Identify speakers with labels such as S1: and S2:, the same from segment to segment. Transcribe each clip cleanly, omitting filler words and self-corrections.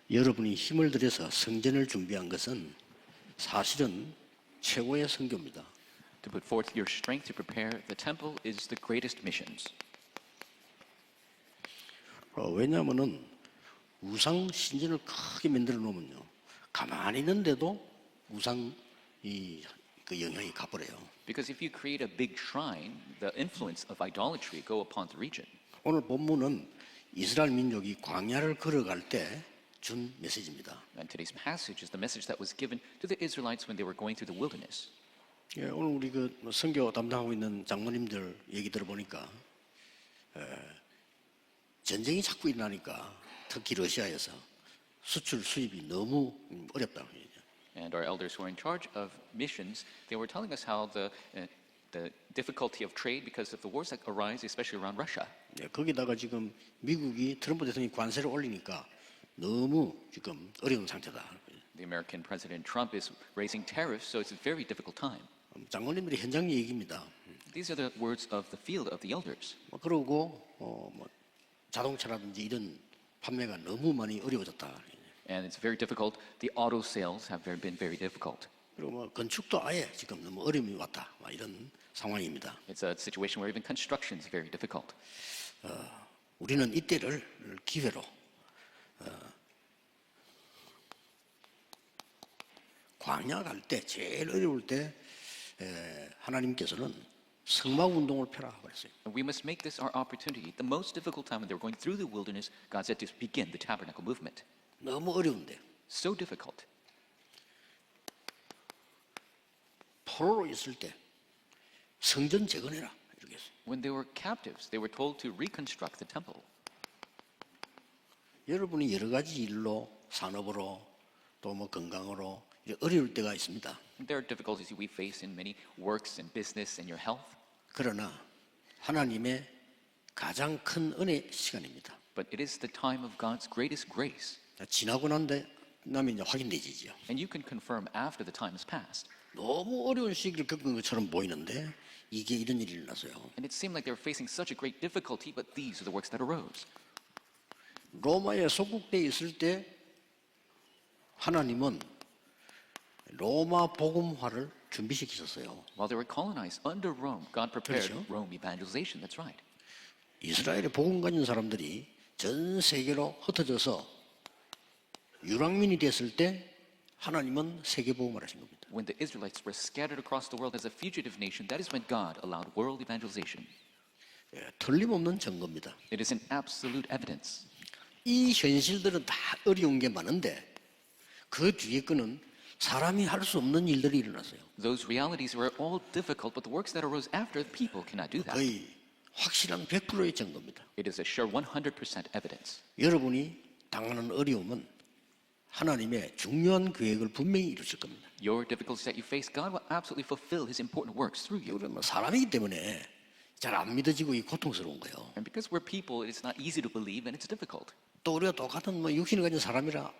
S1: 여러분이 힘을 들여서 성전을 준비한 것은 사실은 최고의 선교입니다.
S2: To put forth your strength to prepare the temple is the greatest missions.
S1: 왜냐하면은 우상 신전을 크게 만들어 놓으면요, 가만히 있는데도 우상 그 영향이 가버려요.
S2: Because if you create a big shrine, the influence of idolatry go upon the region.
S1: 오늘 본문은 이스라엘 민족이 광야를 걸어갈 때 준 메시지입니다.
S2: And today's passage is the message that was given to the Israelites when they were going through the wilderness.
S1: 예, 오늘 우리 그 선교 담당하고 있는 장로님들 얘기 들어보니까 전쟁이 자꾸 일어나니까 특히 러시아에서 수출 수입이 너무 어렵다고 얘기해요.
S2: And our elders who are in charge of missions, they were telling us how the difficulty of trade because of the wars that arise, especially around Russia.
S1: 예, 거기다가 지금 미국이 트럼프 대통령이 관세를 올리니까 너무 지금 어려운 상태다.
S2: The American President Trump is raising tariffs, so it's a very difficult time.
S1: 장로님들이 현장 얘기입니다.
S2: These are the words of the field of the elders.
S1: 그러고 자동차라든지 이런 판매가 너무 많이 어려워졌다.
S2: And it's very difficult. The auto sales have been very difficult.
S1: 그리고 건축도 아예 지금 너무 어려움이 왔다. 이런 상황입니다.
S2: It's a situation where even construction is very difficult.
S1: 우리는 이때를 기회로 광야 갈 때 제일 어려울 때 하나님께서는 성막 운동을 펴라 그랬어요.
S2: And we must make this our opportunity. The most difficult time when they were going through the wilderness, God said to begin the tabernacle movement.
S1: 너무 어려운데
S2: So difficult.
S1: 포로로 있을 때 성전 재건해라 이렇게 했어요.
S2: When they were captives, they were told to reconstruct the temple.
S1: 여러분이 여러 가지 일로 산업으로 또 건강으로 어려울 때가 있습니다.
S2: There are difficulties we face in many works and business and your health.
S1: 그러나 하나님의 가장 큰 은혜 시간입니다.
S2: But it is the time of God's greatest grace.
S1: 지나고 나면 이제 확인되지죠.
S2: And you can confirm after the time has passed.
S1: 너무 어려운 시기를 겪은 것처럼 보이는데 이게 이런 일이 일어났어요.
S2: And it seemed like they were facing such a great difficulty, but these are the works that arose.
S1: 로마에 속국돼 있을 때 하나님은 로마 복음화를 준비시키셨어요.
S2: While they were colonized under Rome, God prepared
S1: 그렇죠.
S2: Rome evangelization. That's right.
S1: 이스라엘에 복음 가진 사람들이 전 세계로 흩어져서 유랑민이 됐을 때 하나님은 세계 복음을 하신 겁니다.
S2: When the Israelites were scattered across the world as a fugitive nation, that is when God allowed world evangelization.
S1: 틀림없는 증거입니다.
S2: It is an absolute evidence.
S1: 이 현실들은 다 어려운 게 많은데 그 뒤에 거는 사람이 할 수 없는 일들이 일어났어요.
S2: Those realities were all difficult, but the works that arose after, people cannot do that.
S1: 거의 확실한 100%의 증거입니다.
S2: It is a sure 100% evidence.
S1: 여러분이 당하는 어려움은 하나님의 중요한 계획을 분명히 이루실 겁니다.
S2: Your difficulties that you face, God will absolutely fulfill His important works through you.
S1: 우리는 사람이기 때문에 잘 안 믿어지고 이 고통스러운 거예요.
S2: And because we're people, it's not easy to believe and it's difficult.
S1: 또 우리가 똑같은 육신을 가진 사람이라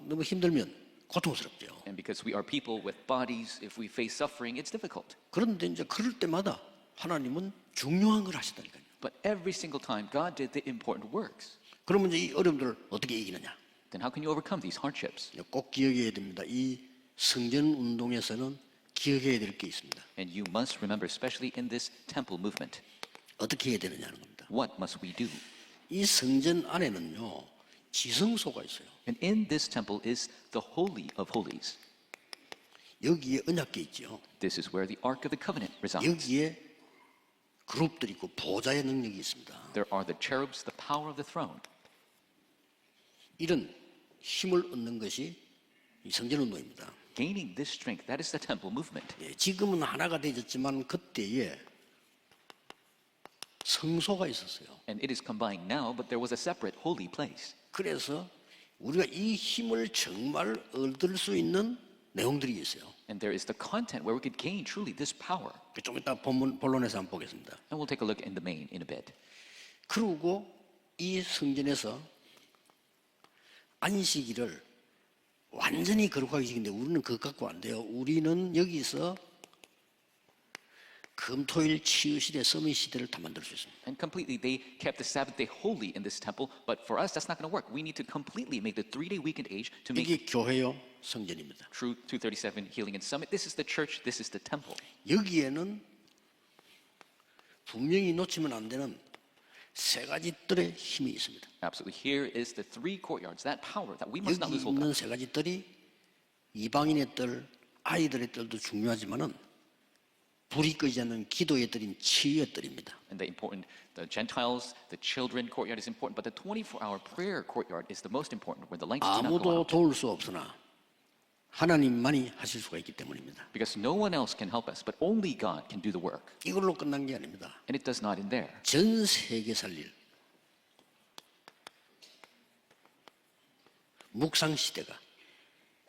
S1: 너무 힘들면 고통스럽죠.
S2: And because we are people with bodies, if we face suffering, it's difficult.
S1: 그런데 이제 그럴 때마다 하나님은 중요한 걸 하시다니까요.
S2: But every single time, God did the important works.
S1: 그러면 이제 이 어려움들을 어떻게 이기느냐?
S2: Then how can you overcome these hardships?
S1: 꼭 기억해야 됩니다. 이 성전 운동에서는 기억해야 될 게 있습니다.
S2: And you must remember, especially in this temple movement,
S1: 어떻게 해야 되느냐는 겁니다.
S2: what must we do?
S1: 이 성전 안에는요, 지성소가 있어요.
S2: And in this temple is the Holy of Holies.
S1: 여기에 언약궤 있죠.
S2: This is where the Ark of the Covenant resides.
S1: 여기에 그룹들이 있고 보좌의 능력이 있습니다.
S2: There are the cherubs, the power of the throne.
S1: 이런 힘을 얻는 것이 이 성전 운동입니다.
S2: Gaining this strength, that is the temple movement.
S1: 지금은 하나가 되졌지만 그때에 성소가 있었어요.
S2: And it is combined now, but there was a separate holy place.
S1: 그래서 우리가 이 힘을 정말 얻을 수 있는 내용들이 있어요.
S2: And there is the content where we could gain truly this power.
S1: 좀 이따 본론에서 한번 보겠습니다.
S2: And we'll take a look in the main in a bit.
S1: 그리고 이 성전에서 안식일을 완전히 거룩하게 지키는데 우리는 그것 갖고 안 돼요. 우리는 여기서 금토일 치유시대 서밋시대를 다 만들 수 있습니다.
S2: And completely, they kept the Sabbath day holy in this temple. But for us, that's not going to work. We need to completely make the 3-day weekend age to make
S1: 이게 교회요 성전입니다.
S2: True 237 Healing and Summit. This is the church. This is the temple.
S1: 여기에는 분명히 놓치면 안 되는 세 가지 뜰의 힘이 있습니다.
S2: Absolutely. Here is the 3 courtyards, that power that we must not
S1: 여기
S2: lose hold of.
S1: 있는 세 가지 뜰이 이방인의 뜰, 아이들의 뜰도 중요하지만은 불이 끄지 않는 기도의 뜰인 치유의 뜰입니다.
S2: And the Gentiles, the children courtyard is important, but the 24-hour prayer courtyard is the most important, where the lights do not go
S1: 아무도
S2: out.
S1: 도울 수 없으나 하나님만이 하실 수가 있기 때문입니다.
S2: Because no one else can help us, but only God can do the work.
S1: 이걸로 끝난 게 아닙니다.
S2: And it does not end there.
S1: 전 세계 살릴 묵상 시대가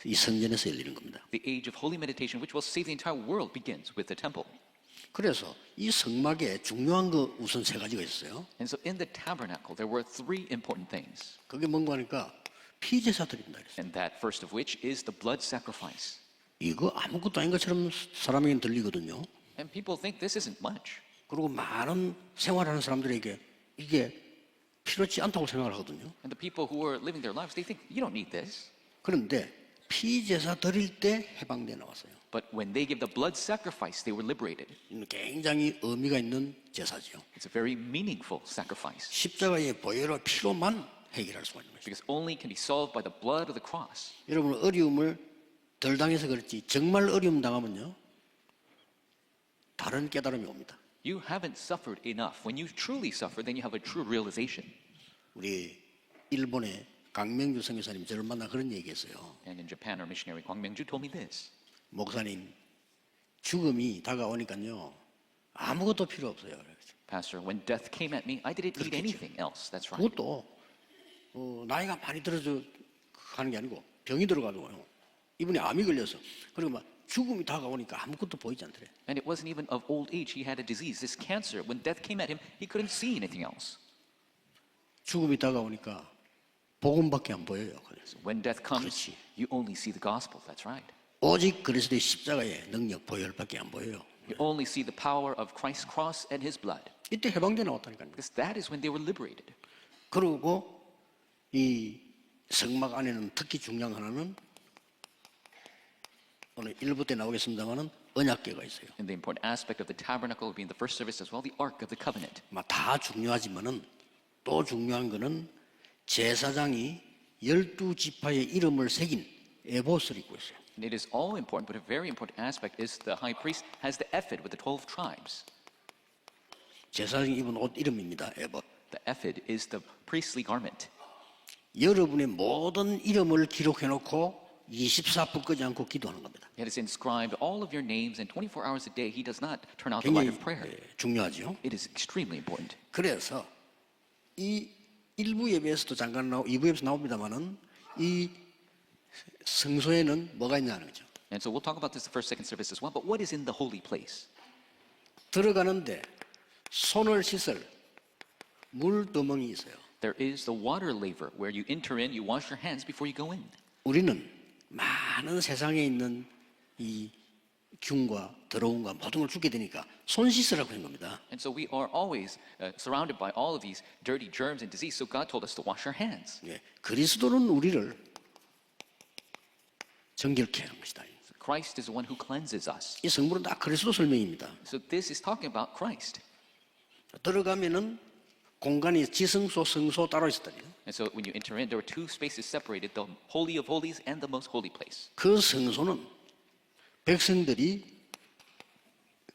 S1: 이 성전에서 열리는 겁니다.
S2: The age of holy meditation, which will save the entire world, begins with the temple.
S1: 그래서 이 성막에 중요한 거 우선 세 가지가 있어요.
S2: And so in the tabernacle, there were 3 important things.
S1: 그게 뭔가 하니까 피제사 드린다 그랬어요.
S2: And that first of which is the blood sacrifice.
S1: 이거 아무것도 아닌 것처럼 사람에게는 들리거든요.
S2: And people think this isn't much.
S1: 그리고 많은 생활하는 사람들에게 이게 필요치 않다고 생각을 하거든요.
S2: And the people who are living their lives, they think, you don't need this.
S1: 그런데 피제사 드릴 때 해방돼 나왔어요.
S2: But when they give the blood sacrifice, they were liberated.
S1: 이는 굉장히 의미가 있는 제사지요.
S2: It's a very meaningful sacrifice.
S1: 십자가의 보혈의 피로만 해결할 수가 있는 것이죠.
S2: Because only can be solved by the blood of the cross.
S1: 여러분 어려움을 덜 당해서 그렇지 정말 어려움 당하면요 다른 깨달음이 옵니다.
S2: You haven't suffered enough. When you truly suffer, then you have a true realization.
S1: 우리 일본의 강명주 선교사님 저를 만나 그런 얘기했어요.
S2: And in Japan, our missionary Kwang Myung-ju told me this.
S1: 목사님 죽음이 다가오니까요 아무것도 필요 없어요.
S2: Pastor, when death came at me, I didn't need anything else. That's right.
S1: 그것도 나이가 많이 들어서 하는 게 아니고 병이 들어가지고요. 이분이 암이 걸려서 그리고 막 죽음이 다가오니까 아무것도 보이지 않더래.
S2: And it wasn't even of old age. He had a disease, this cancer. When death came at him, he couldn't see anything else.
S1: 죽음이 다가오니까 복음밖에 안 보여요. 그래서
S2: When death comes,
S1: 그렇지.
S2: you only see the gospel. That's right.
S1: 오직 그리스도의 십자가의 능력 보혈밖에 안 보여요.
S2: You only see the power of Christ's cross and his blood.
S1: 이때 해방돼 나왔다니까요.
S2: Because that is when they were liberated.
S1: 그리고 이 성막 안에는 특히 중요한 하나는 오늘 1부 때 나오겠습니다만은 언약궤가 있어요.
S2: And the important aspect of the tabernacle being the first service as well, the Ark of the Covenant.
S1: 다 중요하지만은 또 중요한 거는 제사장이 12지파의 이름을 새긴 에봇을 입고 있어요.
S2: And it is all important, but a very important aspect is the high priest has the ephod with the 12 tribes.
S1: 제사장이 입은 옷 이름입니다. 에봇.
S2: The ephod is the priestly garment.
S1: 여러분의 모든 이름을 기록해 놓고 24분 끄지 않고 기도하는 겁니다.
S2: It is inscribed all of your names, and 24 hours a day, he does not turn out the light
S1: 굉장히
S2: of prayer.
S1: 중요하죠.
S2: It is extremely important.
S1: 그래서 이 1부 예배에서도 잠깐 2부 예배에서 나옵니다만은 이 성소에는 뭐가 있냐는 거죠.
S2: And so we'll talk about this the first, second service as well, but what is in the holy place?
S1: 들어가는데 손을 씻을 물두멍이 있어요.
S2: There is the water laver where you enter in, you wash your hands before you go in.
S1: 우리는 많은 세상에 있는 이 균과 더러움과 모든 걸 죽게 되니까 손 씻으라고 한 겁니다.
S2: And so we are always surrounded by all of these dirty germs and disease, so God told us to wash our hands.
S1: 예, 그리스도는 우리를 정결케 하는 것이다.
S2: Christ is the one who cleanses us.
S1: 이 성부는 다 그리스도 설명입니다.
S2: So this is talking about Christ.
S1: 들어가면은 공간이 지성소, 성소 따로 있었다니요.
S2: And so when you enter in, there were 2 spaces separated, the Holy of Holies and the Most Holy Place.
S1: 그 성소는 백성들이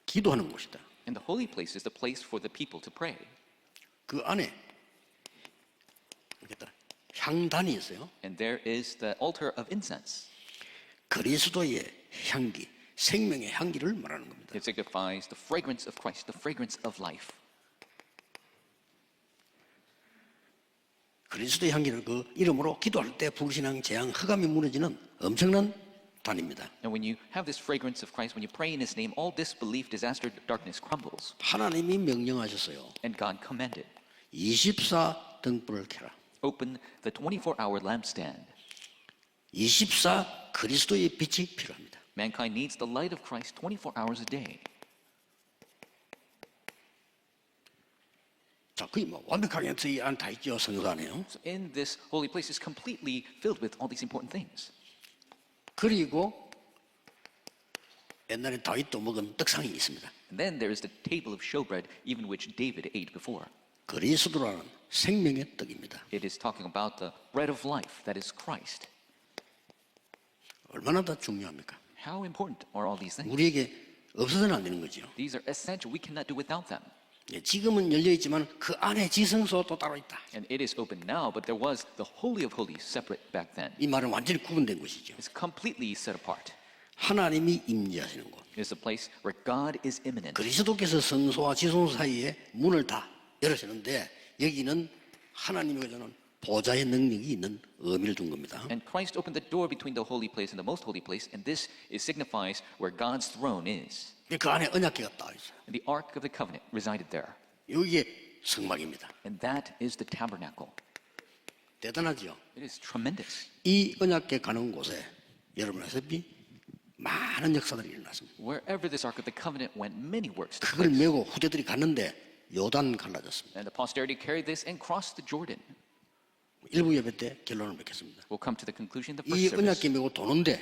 S1: 기도하는 곳이다.
S2: And the Holy Place is the place for the people to pray.
S1: 그 안에 향단이 있어요.
S2: And there is the altar of incense.
S1: 그리스도의 향기, 생명의 향기를 말하는 겁니다.
S2: It signifies the fragrance of Christ, the fragrance of life.
S1: 그리스도의 향기는 그 이름으로 기도할 때 불신앙, 재앙, 흑암이 무너지는 엄청난 단입니다.
S2: And when you have this fragrance of Christ, when you pray in His name, all disbelief, disaster, darkness crumbles.
S1: 하나님이 명령하셨어요.
S2: And God commanded,
S1: 24 등불을 켜라.
S2: open the 24-hour lampstand.
S1: 24 그리스도의 빛이 필요합니다.
S2: Mankind needs the light of Christ 24 hours a day.
S1: 자, 거의 뭐 완벽하게 이 안에 다 있죠. 성소 안에요.
S2: So in this holy place is completely filled with all these important things.
S1: 그리고 옛날에 다윗도 먹은 떡상이 있습니다.
S2: And then there is the table of showbread, even which David ate before.
S1: 그리스도라는 생명의 떡입니다.
S2: It is talking about the bread of life, that is Christ.
S1: 얼마나 더 중요합니까?
S2: How important are all these things?
S1: 우리에게 없어서는 안 되는 거죠.
S2: These are essential. We cannot do without them.
S1: 예, 지금은 열려 있지만 그 안에 지성소 또 따로 있다.
S2: And it is open now, but there was the Holy of Holies separate back then.
S1: 이 말은 완전히 구분된 것이죠.
S2: It's completely set apart.
S1: 하나님이 임재하시는 곳.
S2: It is a place where God is immanent.
S1: 그리스도께서 성소와 지성소 사이에 문을 다 열으시는데 여기는 하나님의 저는 보좌의 능력이 있는 의미를 둔 겁니다.
S2: And Christ opened the door between the holy place and the most holy place, and this signifies where God's throne is.
S1: 그 안에 언약궤가 딱 있어요.
S2: And the Ark of the Covenant resided there.
S1: 여기에 성막입니다.
S2: And that is the tabernacle.
S1: 대단하죠.
S2: It is tremendous.
S1: 이 언약궤 가는 곳에 여러분 아시다시피 많은 역사들이 일어났습니다.
S2: Wherever this Ark of the Covenant went, many works took
S1: 그걸
S2: place.
S1: 메고 후대들이 갔는데 요단 갈라졌습니다.
S2: And the posterity carried this and crossed the Jordan.
S1: 일부 예배 때 결론을 맺겠습니다.
S2: We'll come to the conclusion of the
S1: 이
S2: first service.
S1: 언약궤 메고 도는데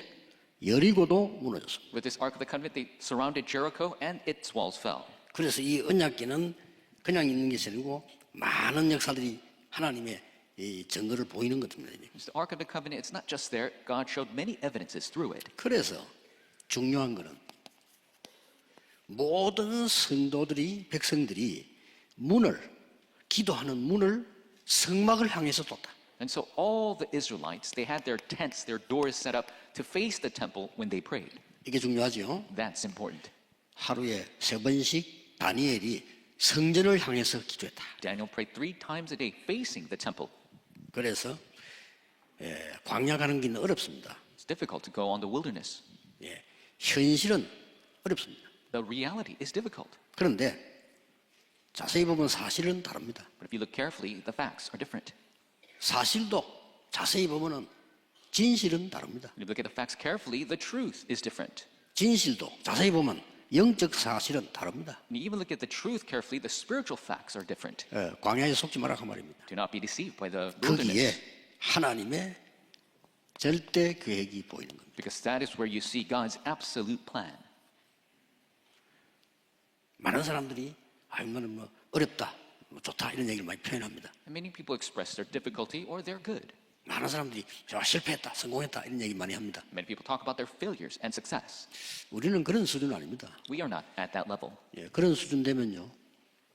S1: 여리고도 무너졌습니다.
S2: With this Ark of the Covenant, they surrounded Jericho and its walls fell.
S1: 그래서 이 언약궤는 그냥 있는 것이 아니고 많은 역사들이 하나님의 이 증거를 보이는 것입니다.
S2: It's the Ark of the Covenant, it's not just there. God showed many evidences through it.
S1: 그래서 중요한 것은 모든 성도들이 백성들이 문을 기도하는 문을 성막을 향해서 뒀다.
S2: And so all the Israelites, they had their tents, their doors set up to face the temple when they prayed.
S1: 이게 중요하죠.
S2: That's important.
S1: 하루에 3번씩 다니엘이 성전을 향해서 기도했다.
S2: Daniel prayed 3 times a day facing the temple.
S1: 그래서 광야 가는 길은 어렵습니다.
S2: It's difficult to go on the wilderness.
S1: 예, 현실은 어렵습니다.
S2: The reality is difficult.
S1: 그런데 자세히 보면 사실은 다릅니다.
S2: But if you look carefully, the facts are different.
S1: 사실도 자세히 보면은 진실은 다릅니다.
S2: When you look at the facts carefully, the truth is different.
S1: 진실도 자세히 보면 영적 사실은 다릅니다.
S2: And you even look at the truth carefully, the spiritual facts are different.
S1: 광야에 속지 마라 그 말입니다.
S2: Do not be deceived by the
S1: 거기에
S2: wilderness,
S1: 하나님의 절대 계획이 보이는 겁니다.
S2: because that is where you see God's absolute plan.
S1: 많은 사람들이 이거는 뭐 어렵다, 뭐 좋다 이런 얘기를 많이 표현합니다.
S2: And many people express their difficulty or they're good.
S1: 많은 사람들이 저 실패했다, 성공했다 이런 얘기 많이 합니다.
S2: Many people talk about their failures and success.
S1: 우리는 그런 수준 아닙니다.
S2: We are not at that level.
S1: 예, 그런 수준 되면요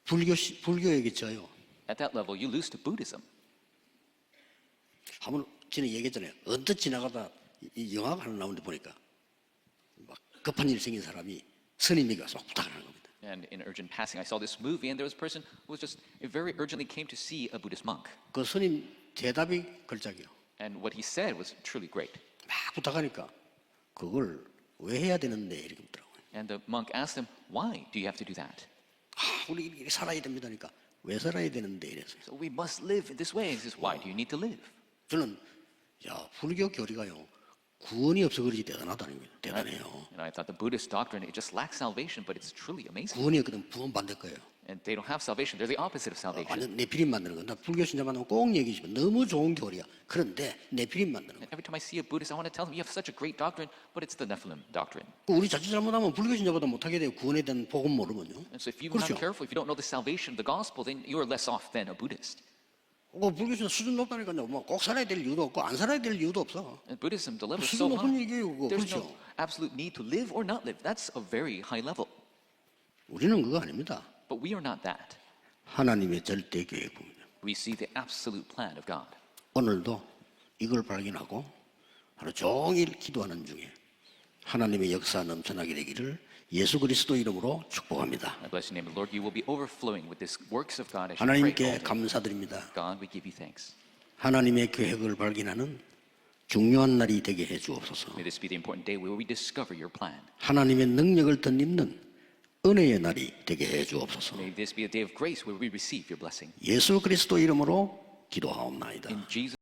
S1: 불교에게 져요.
S2: At that level, you lose to Buddhism.
S1: 한번 전에 얘기했잖아요. 언뜻 지나가다 이 영화가 하나 나오는데 보니까 막 급한 일 생긴 사람이 스님에게 와서 부탁을 하는 겁니다.
S2: And in urgent passing, I saw this movie, and there was a person who was just very urgently came to see a Buddhist monk.
S1: 그 스님 대답이 걸작이요.
S2: And what he said was truly great.
S1: 막 부탁하니까 그걸 왜 해야 되는데 이렇게 묻더라고요.
S2: And the monk asked him, "Why do you have to do that?"
S1: 우리 이렇게 살아야 됩니다니까 왜 살아야 되는데 이래서요.
S2: So we must live in this way. He says, "Why do you need to live?"
S1: 저는 불교 교리가요 구원이 없어 그러지 대단하다는 거예요. 대단해요.
S2: And I thought the Buddhist doctrine, it just lacks salvation, but it's truly amazing.
S1: 구원이 없거든 구원 반대 거예요.
S2: And they don't have salvation. They're the opposite of salvation.
S1: 완전 내피림 만드는 거. 나 불교 신자 만나면 꼭 얘기해주면 너무 좋은 교리야. 그런데 내피림 만드는 거.
S2: And every time I see a Buddhist, I want to tell them, "You have such a great doctrine, but it's the Nephilim doctrine."
S1: 우리 자칫 잘못하면 불교 신자보다 못하게 돼요. 구원에 대한 복음 모르면요.
S2: And so if you're not
S1: 그렇죠.
S2: careful, if you don't know the salvation of the gospel, then you are less off than a Buddhist.
S1: 불교 신자 수준 높다니까요. 꼭 살아야 될 이유도 없고 안 살아야 될 이유도 없어.
S2: And Buddhism, the level is
S1: 수준
S2: so
S1: 높은
S2: high.
S1: 얘기예요. 그거.
S2: There's
S1: 그렇죠.
S2: no absolute need to live or not live. That's a very high level.
S1: 우리는 그거 아닙니다.
S2: But we are not that.
S1: 하나님의 절대 계획입니다.
S2: We see the absolute plan of God.
S1: 오늘도 이걸 발견하고 하루 종일 기도하는 중에 하나님의 역사 넘쳐나게 되기를 예수 그리스도 이름으로 축복합니다.
S2: I bless your name, Lord. You will be overflowing with these works of God as you pray.
S1: 하나님께
S2: all day.
S1: 감사드립니다.
S2: God, we give you thanks.
S1: 하나님의 계획을 발견하는 중요한 날이 되게 해 주옵소서.
S2: May this be the important day where we discover your plan.
S1: 하나님의 능력을 덧입는 은혜의 날이 되게 해 주옵소서.
S2: May this be a day of grace where we receive your blessing.
S1: 예수 그리스도 이름으로 기도하옵나이다.
S2: In Jesus'